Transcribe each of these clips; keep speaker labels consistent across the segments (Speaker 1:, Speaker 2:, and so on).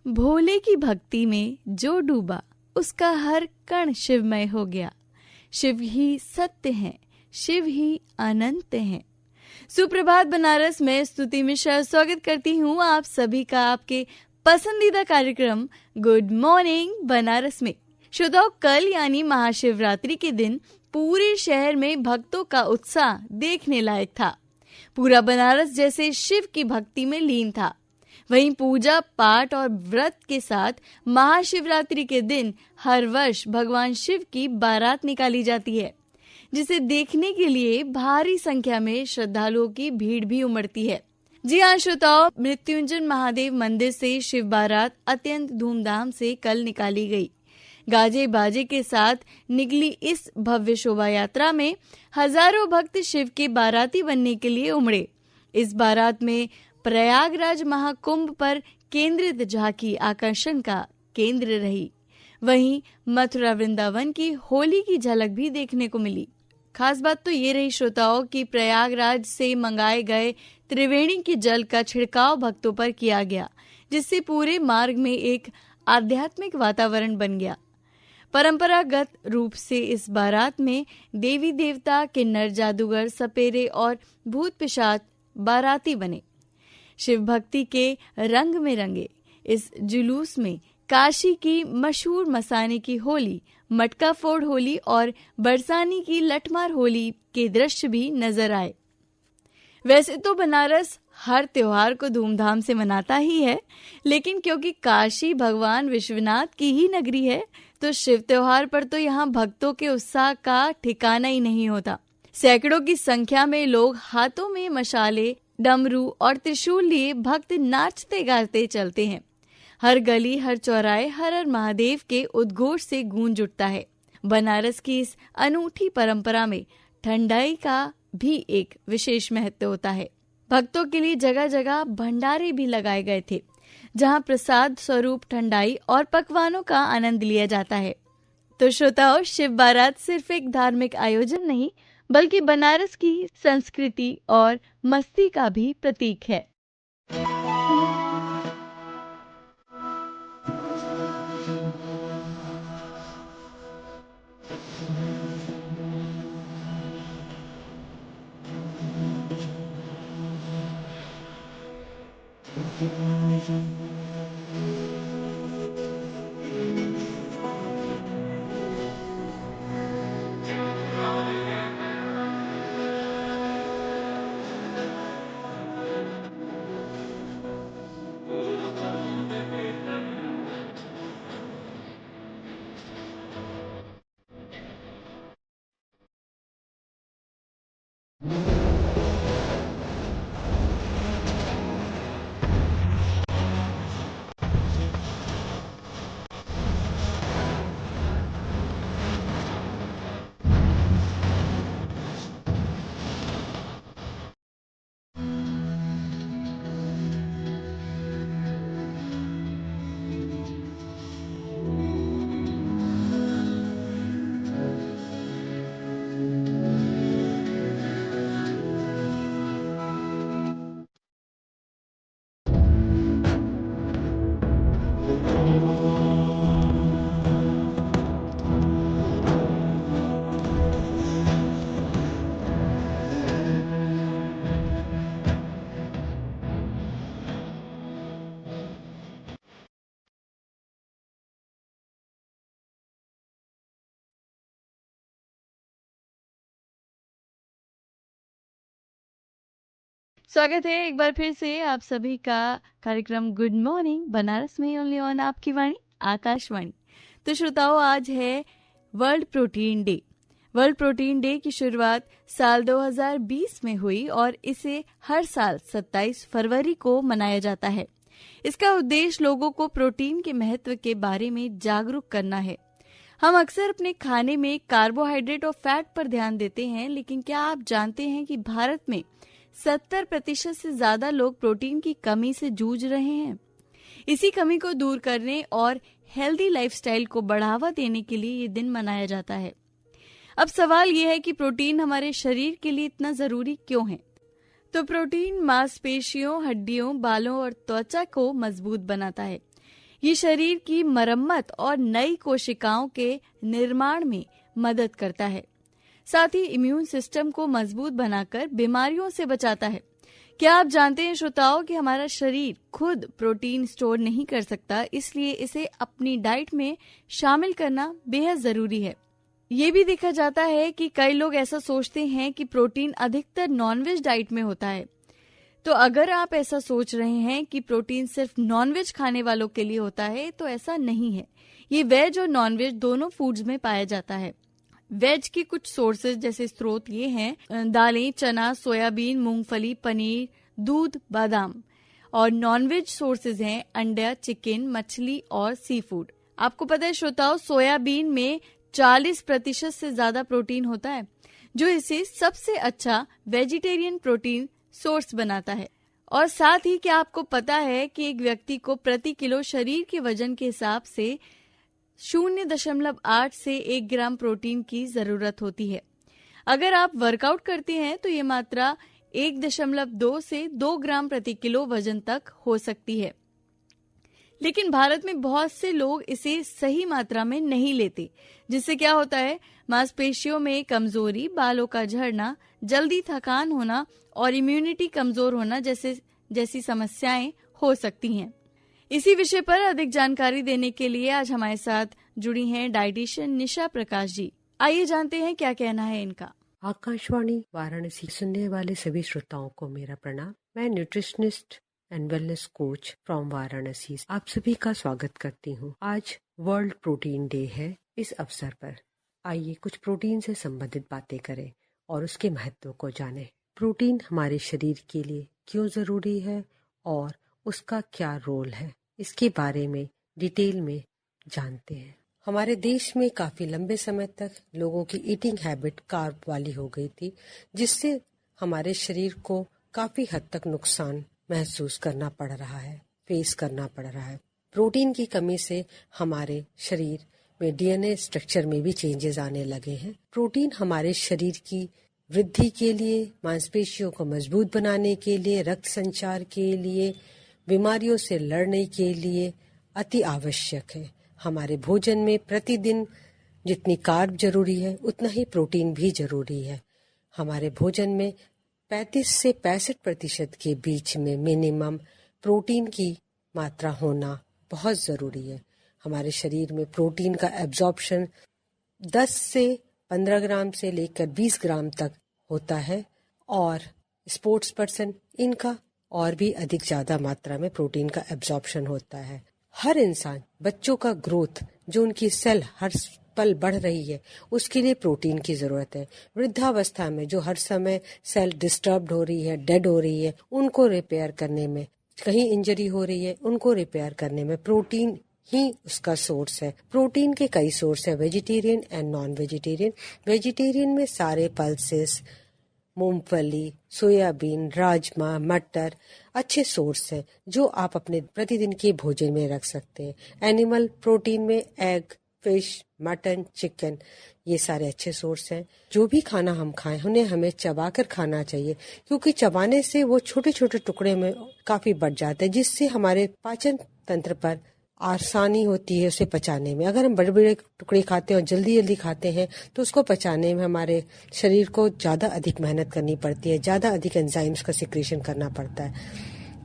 Speaker 1: भोले की भक्ति में जो डूबा उसका हर कण शिवमय हो गया। शिव ही सत्य हैं, शिव ही अनंत हैं। सुप्रभात बनारस में स्तुति मिश्रा स्वागत करती हूँ आप सभी का आपके पसंदीदा कार्यक्रम गुड मॉर्निंग बनारस में। श्रोताओं, कल यानी महाशिवरात्रि के दिन पूरे शहर में भक्तों का उत्साह देखने लायक था। पूरा बनारस जैसे शिव की भक्ति में लीन था। वहीं पूजा पाठ और व्रत के साथ महाशिवरात्रि के दिन हर वर्ष भगवान शिव की बारात निकाली जाती है, जिसे देखने के लिए भारी संख्या में श्रद्धालुओं की भीड़ भी उमड़ती है। जी हाँ श्रोताओं, मृत्युंजय महादेव मंदिर से शिव बारात अत्यंत धूमधाम से कल निकाली गई। गाजे बाजे के साथ निकली इस भव्य शोभा यात्रा में हजारों भक्त शिव के बाराती बनने के लिए उमड़े। इस बारात में प्रयागराज महाकुंभ पर केंद्रित झांकी आकर्षण का केंद्र रही। वहीं मथुरा वृंदावन की होली की झलक भी देखने को मिली। खास बात तो ये रही श्रोताओं कि प्रयागराज से मंगाए गए त्रिवेणी के जल का छिड़काव भक्तों पर किया गया, जिससे पूरे मार्ग में एक आध्यात्मिक वातावरण बन गया। परंपरागत रूप से इस बारात में देवी देवता, किन्नर, जादूगर, सपेरे और भूत पिशाच बाराती बने। शिव भक्ति के रंग में रंगे इस जुलूस में काशी की मशहूर मसाने की होली, मटका फोड़ होली और बरसानी की लठमार होली के दृश्य भी नजर आए। वैसे तो बनारस हर त्योहार को धूमधाम से मनाता ही है, लेकिन क्योंकि काशी भगवान विश्वनाथ की ही नगरी है, तो शिव त्योहार पर तो यहाँ भक्तों के उत्साह का ठिकाना ही नहीं होता। सैकड़ों की संख्या में लोग हाथों में मशाले, डमरू और त्रिशूल लिए भक्त नाचते गाते चलते हैं। हर गली, हर चौराहे हर हर महादेव के उद्घोष से गूंज उठता है। बनारस की इस अनूठी परंपरा में ठंडाई का भी एक विशेष महत्व होता है। भक्तों के लिए जगह जगह भंडारे भी लगाए गए थे, जहां प्रसाद स्वरूप ठंडाई और पकवानों का आनंद लिया जाता है। तो श्रोताओं, शिव बारात सिर्फ एक धार्मिक आयोजन नहीं, बल्कि बनारस की संस्कृति और मस्ती का भी प्रतीक है। स्वागत है एक बार फिर से आप सभी का कार्यक्रम गुड मॉर्निंग बनारस में, ओनली ऑन आपकी वाणी आकाशवाणी। तो श्रोताओं, आज है world protein day. World protein day की शुरुआत साल 2020 में हुई और इसे हर साल 27 फरवरी को मनाया जाता है। इसका उद्देश्य लोगों को प्रोटीन के महत्व के बारे में जागरूक करना है। हम अक्सर अपने खाने में कार्बोहाइड्रेट और फैट पर ध्यान देते हैं, लेकिन क्या आप जानते हैं कि भारत में 70% से ज्यादा लोग प्रोटीन की कमी से जूझ रहे हैं। इसी कमी को दूर करने और हेल्दी लाइफस्टाइल को बढ़ावा देने के लिए ये दिन मनाया जाता है। अब सवाल ये है कि प्रोटीन हमारे शरीर के लिए इतना जरूरी क्यों है? तो प्रोटीन मांसपेशियों, हड्डियों, बालों और त्वचा को मजबूत बनाता है। ये शरीर की मरम्मत और नई कोशिकाओं के निर्माण में मदद करता है। साथ ही इम्यून सिस्टम को मजबूत बनाकर बीमारियों से बचाता है। क्या आप जानते हैं श्रोताओं कि हमारा शरीर खुद प्रोटीन स्टोर नहीं कर सकता, इसलिए इसे अपनी डाइट में शामिल करना बेहद जरूरी है। ये भी देखा जाता है कि कई लोग ऐसा सोचते हैं कि प्रोटीन अधिकतर नॉनवेज डाइट में होता है। तो अगर आप ऐसा सोच रहे हैं कि प्रोटीन सिर्फ नॉनवेज खाने वालों के लिए होता है, तो ऐसा नहीं है। ये वेज और नॉनवेज दोनों फूड्स में पाया जाता है। वेज की कुछ सोर्सेज जैसे स्रोत ये हैं दालें, चना, सोयाबीन, मूंगफली, पनीर, दूध, बादाम। और नॉनवेज सोर्सेज हैं अंडा, चिकन, मछली और सी फूड। आपको पता है श्रोताओं, सोयाबीन में 40% से ज्यादा प्रोटीन होता है, जो इसे सबसे अच्छा वेजिटेरियन प्रोटीन सोर्स बनाता है। और साथ ही क्या आपको पता है कि एक व्यक्ति को प्रति किलो शरीर के वजन के हिसाब से 0.8 से 1 ग्राम प्रोटीन की जरूरत होती है। अगर आप वर्कआउट करते हैं तो ये मात्रा 1.2 से 2 ग्राम प्रति किलो वजन तक हो सकती है। लेकिन भारत में बहुत से लोग इसे सही मात्रा में नहीं लेते, जिससे क्या होता है, मांसपेशियों में कमजोरी, बालों का झड़ना, जल्दी थकान होना और इम्यूनिटी कमजोर होना जैसी समस्याएं हो सकती हैं। इसी विषय पर अधिक जानकारी देने के लिए आज हमारे साथ जुड़ी हैं डाइटिशियन निशा प्रकाश जी। आइए जानते हैं क्या कहना है इनका।
Speaker 2: आकाशवाणी वाराणसी सुनने वाले सभी श्रोताओं को मेरा प्रणाम। मैं nutritionist and wellness coach from Varanasi आप सभी का स्वागत करती हूँ। आज वर्ल्ड प्रोटीन डे है। इस अवसर पर आइए कुछ प्रोटीन से संबंधित बातें करें और उसके महत्व को जानें। प्रोटीन हमारे शरीर के लिए क्यों जरूरी है और उसका क्या रोल है, इसके बारे में डिटेल में जानते हैं। हमारे देश में काफी लंबे समय तक लोगों की ईटिंग हैबिट कार्ब वाली हो गई थी, जिससे हमारे शरीर को काफी हद तक नुकसान महसूस करना पड़ रहा है, फेस करना पड़ रहा है। प्रोटीन की कमी से हमारे शरीर में डीएनए स्ट्रक्चर में भी चेंजेस आने लगे हैं। प्रोटीन हमारे शरीर की वृद्धि के लिए, मांसपेशियों को मजबूत बनाने के लिए, रक्त संचार के लिए, बीमारियों से लड़ने के लिए अति आवश्यक है। हमारे भोजन में प्रतिदिन जितनी कार्ब जरूरी है उतना ही प्रोटीन भी जरूरी है। हमारे भोजन में 35 से 65% के बीच में मिनिमम प्रोटीन की मात्रा होना बहुत जरूरी है। हमारे शरीर में प्रोटीन का एब्जॉर्प्शन 10 से 15 ग्राम से लेकर 20 ग्राम तक होता है और स्पोर्ट्स पर्सन इनका और भी अधिक ज्यादा मात्रा में प्रोटीन का एब्जॉर्प्शन होता है। हर इंसान, बच्चों का ग्रोथ, जो उनकी सेल हर पल बढ़ रही है, उसके लिए प्रोटीन की जरूरत है। वृद्धावस्था में जो हर समय सेल डिस्टर्ब्ड हो रही है, डेड हो रही है, उनको रिपेयर करने में, कहीं इंजरी हो रही है, उनको रिपेयर करने में प्रोटीन ही उसका सोर्स है। प्रोटीन के कई सोर्स है, vegetarian and non vegetarian. Vegetarian में सारे पल्सेस, मूंगफली, सोयाबीन, राजमा, मटर अच्छे सोर्स है जो आप अपने प्रतिदिन के भोजन में रख सकते हैं। एनिमल प्रोटीन में एग, फिश, मटन, चिकन, ये सारे अच्छे सोर्स हैं। जो भी खाना हम खाएं उन्हें हमें चबाकर खाना चाहिए, क्योंकि चबाने से वो छोटे छोटे टुकड़े में काफी बढ़ जाते हैं, जिससे हमारे पाचन तंत्र पर आसानी होती है उसे पचाने में। अगर हम बड़े बड़े टुकड़े खाते हैं और जल्दी जल्दी खाते हैं तो उसको पचाने में हमारे शरीर को ज्यादा अधिक मेहनत करनी पड़ती है, ज्यादा अधिक एंजाइम्स का सिक्रेशन करना पड़ता है,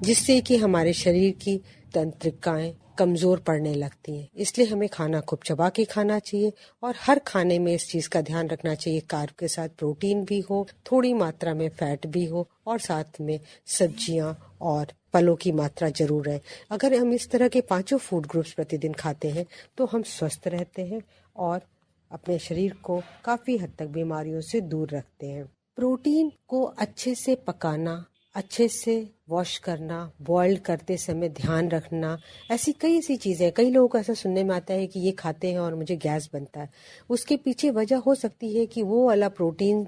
Speaker 2: जिससे कि हमारे शरीर की तंत्रिकाएं कमजोर पड़ने लगती हैं। इसलिए हमें खाना खूब चबा के खाना चाहिए और हर खाने में इस चीज का ध्यान रखना चाहिए, कार्ब के साथ प्रोटीन भी हो, थोड़ी मात्रा में फैट भी हो और साथ में सब्जियां और फलों की मात्रा जरूर है। अगर हम इस तरह के 5 फूड ग्रुप्स प्रतिदिन खाते हैं तो हम स्वस्थ रहते हैं और अपने शरीर को काफी हद तक बीमारियों से दूर रखते हैं। प्रोटीन को अच्छे से पकाना, अच्छे से वॉश करना, बॉईल करते समय ध्यान रखना, ऐसी कई ऐसी चीजें। कई लोगों को ऐसा सुनने में आता है कि ये खाते हैं और मुझे गैस बनता है। उसके पीछे वजह हो सकती है कि वो वाला प्रोटीन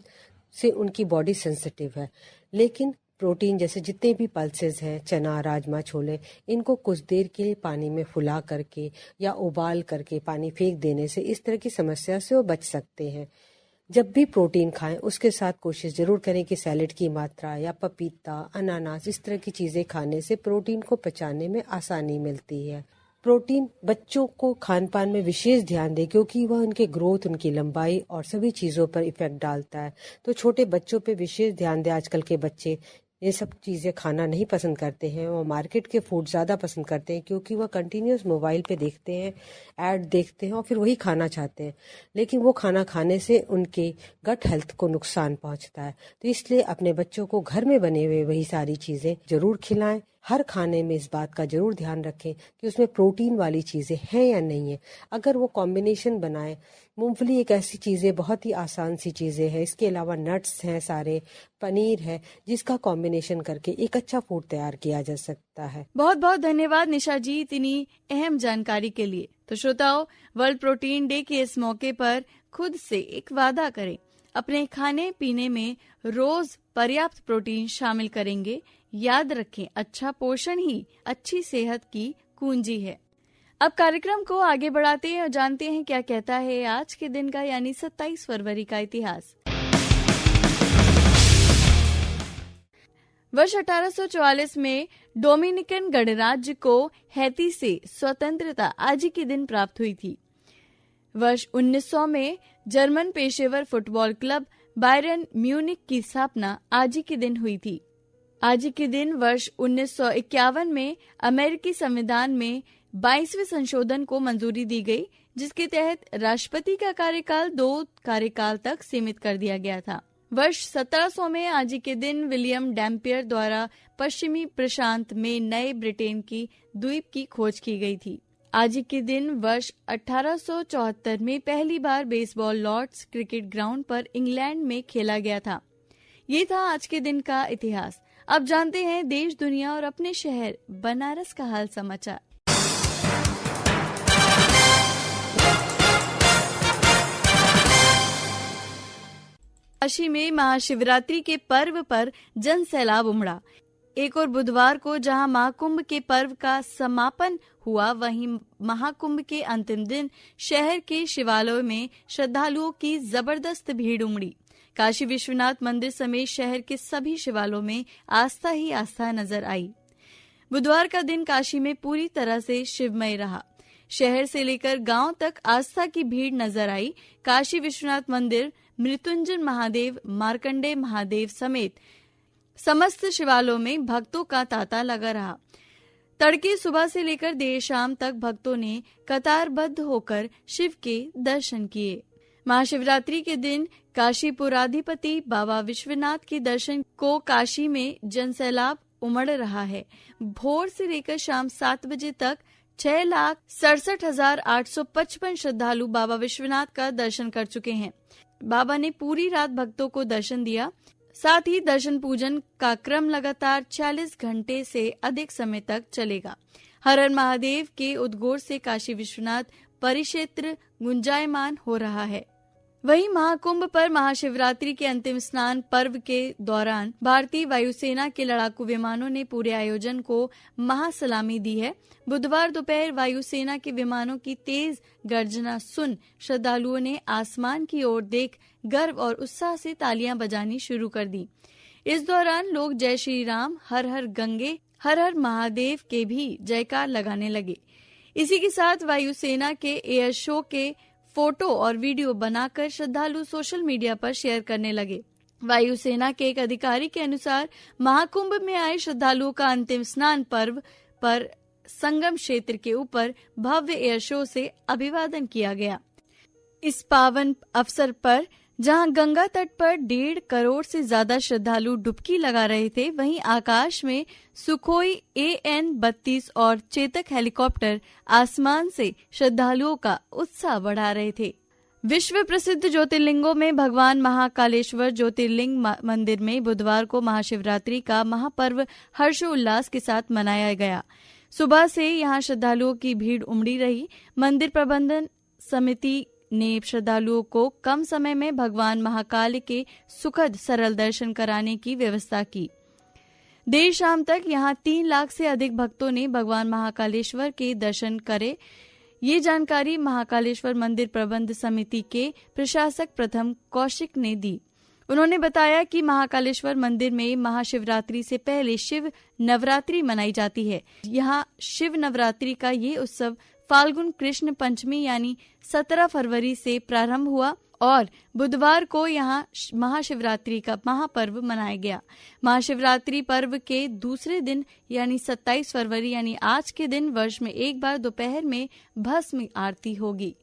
Speaker 2: से उनकी बॉडी सेंसिटिव है। लेकिन प्रोटीन जैसे जितने भी पल्सेस हैं, चना, राजमा, छोले, इनको कुछ देर के लिए पानी में फुला करके या उबाल करके पानी फेंक देने से इस तरह की समस्या से वो बच सकते हैं। जब भी प्रोटीन खाएं उसके साथ कोशिश जरूर करें कि सैलेड की मात्रा या पपीता, अनानास, इस तरह की चीजें खाने से प्रोटीन को पचाने में आसानी मिलती है। प्रोटीन बच्चों को खान पान में विशेष ध्यान दें, क्योंकि वह उनके ग्रोथ, उनकी लंबाई और सभी चीज़ों पर इफेक्ट डालता है। तो छोटे बच्चों पे विशेष ध्यान दें। आजकल के बच्चे ये सब चीज़ें खाना नहीं पसंद करते हैं, वो मार्केट के फूड ज़्यादा पसंद करते हैं, क्योंकि वह कंटिन्यूस मोबाइल पे देखते हैं, ऐड देखते हैं और फिर वही खाना चाहते हैं। लेकिन वो खाना खाने से उनके गट हेल्थ को नुकसान पहुंचता है। तो इसलिए अपने बच्चों को घर में बने हुए वही सारी चीज़ें जरूर खिलाएं। हर खाने में इस बात का जरूर ध्यान रखें कि उसमें प्रोटीन वाली चीज़ें हैं या नहीं है। अगर वो कॉम्बिनेशन बनाए, मूंगफली एक ऐसी चीज़ है, बहुत ही आसान सी चीज़ें हैं, इसके अलावा नट्स हैं, सारे पनीर है, जिसका कॉम्बिनेशन करके एक अच्छा फूड तैयार किया जा सकता है।
Speaker 1: बहुत बहुत धन्यवाद निशा जी इतनी अहम जानकारी के लिए। तो श्रोताओ, वर्ल्ड प्रोटीन डे के इस मौके पर खुद से एक वादा करें, अपने खाने पीने में रोज पर्याप्त प्रोटीन शामिल करेंगे। याद रखें, अच्छा पोषण ही अच्छी सेहत की कुंजी है। अब कार्यक्रम को आगे बढ़ाते हैं और जानते हैं क्या कहता है आज के दिन का यानी 27 फरवरी का इतिहास। वर्ष 1844 में डोमिनिकन गणराज्य को हैती से स्वतंत्रता आज ही के दिन प्राप्त हुई थी। वर्ष 1900 में जर्मन पेशेवर फुटबॉल क्लब बायरन म्यूनिख की स्थापना आज ही के दिन हुई थी। आज ही के दिन वर्ष 1951 में अमेरिकी संविधान में 22वें संशोधन को मंजूरी दी गई, जिसके तहत राष्ट्रपति का कार्यकाल 2 कार्यकाल तक सीमित कर दिया गया था। वर्ष 1700 में आज ही के दिन विलियम डैम्पियर द्वारा पश्चिमी प्रशांत में नए ब्रिटेन की द्वीप की खोज की गई थी। आज ही के दिन वर्ष 1874 में पहली बार बेसबॉल लॉर्ड्स क्रिकेट ग्राउंड पर इंग्लैंड में खेला गया था। ये था आज के दिन का इतिहास। अब जानते हैं देश, दुनिया और अपने शहर बनारस का हाल समाचार। काशी में महाशिवरात्रि के पर्व पर जन सैलाब उमड़ा। एक और बुधवार को जहां महाकुंभ के पर्व का समापन हुआ, वहीं महाकुंभ के अंतिम दिन शहर के शिवालयों में श्रद्धालुओं की जबरदस्त भीड़ उमड़ी। काशी विश्वनाथ मंदिर समेत शहर के सभी शिवालयों में आस्था ही आस्था नजर आई। बुधवार का दिन काशी में पूरी तरह से शिवमय रहा। शहर से लेकर गांव तक आस्था की भीड़ नजर आई। काशी विश्वनाथ मंदिर, मृत्युंजय महादेव, मार्कंडेय महादेव समेत समस्त शिवालयों में भक्तों का तांता लगा रहा। तड़के सुबह से लेकर देर शाम तक भक्तों ने कतारबद्ध होकर शिव के दर्शन किए। महाशिवरात्रि के दिन काशीपुराधिपति बाबा विश्वनाथ के दर्शन को काशी में जनसैलाब उमड़ रहा है। भोर से लेकर शाम 7 बजे तक 6,67,855 श्रद्धालु बाबा विश्वनाथ का दर्शन कर चुके हैं। बाबा ने पूरी रात भक्तों को दर्शन दिया। साथ ही दर्शन पूजन का क्रम लगातार 40 घंटे से अधिक समय तक चलेगा। हर हर महादेव के उद्घोष से काशी विश्वनाथ परिक्षेत्र गुंजायमान हो रहा है। वहीं महाकुंभ पर महाशिवरात्रि के अंतिम स्नान पर्व के दौरान भारतीय वायुसेना के लड़ाकू विमानों ने पूरे आयोजन को महासलामी दी है। बुधवार दोपहर वायुसेना के विमानों की तेज गर्जना सुन श्रद्धालुओं ने आसमान की ओर देख गर्व और उत्साह से तालियां बजानी शुरू कर दी। इस दौरान लोग जय श्री राम, हर हर गंगे, हर हर महादेव के भी जयकार लगाने लगे। इसी के साथ वायुसेना के एयर शो के फोटो और वीडियो बनाकर श्रद्धालु सोशल मीडिया पर शेयर करने लगे। वायुसेना के एक अधिकारी के अनुसार महाकुंभ में आए श्रद्धालुओं का अंतिम स्नान पर्व पर संगम क्षेत्र के ऊपर भव्य एयर शो से अभिवादन किया गया। इस पावन अवसर पर जहां गंगा तट पर 1.5 करोड़ से ज्यादा श्रद्धालु डुबकी लगा रहे थे, वहीं आकाश में सुखोई AN-32 और चेतक हेलीकॉप्टर आसमान से श्रद्धालुओं का उत्साह बढ़ा रहे थे। विश्व प्रसिद्ध ज्योतिर्लिंगों में भगवान महाकालेश्वर ज्योतिर्लिंग मंदिर में बुधवार को महाशिवरात्रि का महापर्व हर्षोल्लास के साथ मनाया गया। सुबह से यहां श्रद्धालुओं की भीड़ उमड़ी रही। मंदिर प्रबंधन समिति ने श्रद्धालुओं को कम समय में भगवान महाकाल के सुखद सरल दर्शन कराने की व्यवस्था की। देर शाम तक यहां 3 लाख से अधिक भक्तों ने भगवान महाकालेश्वर के दर्शन करे। ये जानकारी महाकालेश्वर मंदिर प्रबंध समिति के प्रशासक प्रथम कौशिक ने दी। उन्होंने बताया कि महाकालेश्वर मंदिर में महाशिवरात्रि से पहले शिव नवरात्रि मनाई जाती है। यहाँ शिव नवरात्रि का ये उत्सव फाल्गुन कृष्ण पंचमी यानी 17 फरवरी से प्रारंभ हुआ और बुधवार को यहाँ महाशिवरात्रि का महापर्व मनाया गया। महाशिवरात्रि पर्व के दूसरे दिन यानी 27 फरवरी यानी आज के दिन वर्ष में एक बार दोपहर में भस्म आरती होगी।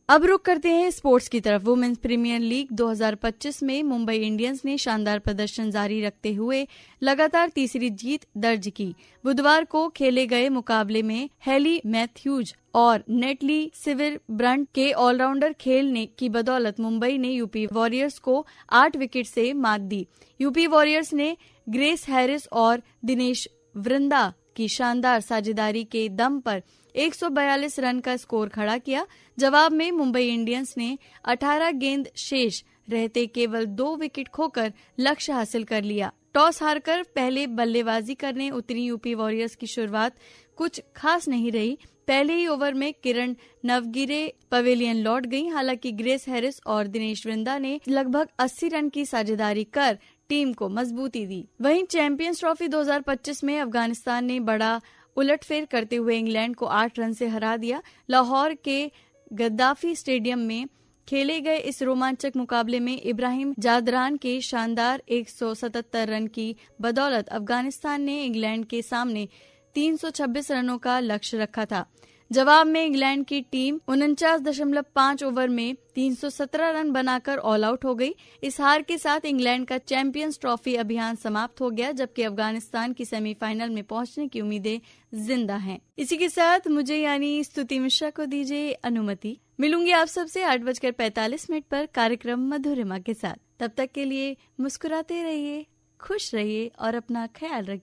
Speaker 1: अब रुक करते हैं स्पोर्ट्स की तरफ। वुमेन्स प्रीमियर लीग 2025 में मुंबई इंडियंस ने शानदार प्रदर्शन जारी रखते हुए लगातार तीसरी जीत दर्ज की। बुधवार को खेले गए मुकाबले में हेली मैथ्यूज और नेटली सिविर ब्रंट के ऑलराउंडर खेल की बदौलत मुंबई ने यूपी वॉरियर्स को 8 विकेट से मात दी। यूपी वॉरियर्स ने ग्रेस हैरिस और दिनेश वृंदा की शानदार साझेदारी के दम पर 142 रन का स्कोर खड़ा किया। जवाब में मुंबई इंडियंस ने 18 गेंद शेष रहते केवल 2 विकेट खोकर लक्ष्य हासिल कर लिया। टॉस हारकर पहले बल्लेबाजी करने उतरी यूपी वॉरियर्स की शुरुआत कुछ खास नहीं रही। पहले ही ओवर में किरण नवगिरे पवेलियन लौट गईं। हालांकि ग्रेस हैरिस और दिनेश वृंदा ने लगभग 80 रन की साझेदारी कर टीम को मजबूती दी। वहीं चैंपियंस ट्रॉफी 2025 में अफगानिस्तान ने बड़ा उलटफेर करते हुए इंग्लैंड को 8 रन से हरा दिया। लाहौर के गद्दाफी स्टेडियम में खेले गए इस रोमांचक मुकाबले में इब्राहिम जादरान के शानदार 177 रन की बदौलत अफगानिस्तान ने इंग्लैंड के सामने 326 रनों का लक्ष्य रखा था। जवाब में इंग्लैंड की टीम 49.5 ओवर में 317 रन बनाकर ऑल आउट हो गई। इस हार के साथ इंग्लैंड का चैंपियंस ट्रॉफी अभियान समाप्त हो गया, जबकि अफगानिस्तान की सेमीफाइनल में पहुंचने की उम्मीदें जिंदा हैं। इसी के साथ मुझे यानी स्तुति मिश्रा को दीजिए अनुमति। मिलूंगी आप सबसे 8:45 पर कार्यक्रम मधुरिमा के साथ। तब तक के लिए मुस्कुराते रहिए, खुश रहिए और अपना ख्याल रखिए।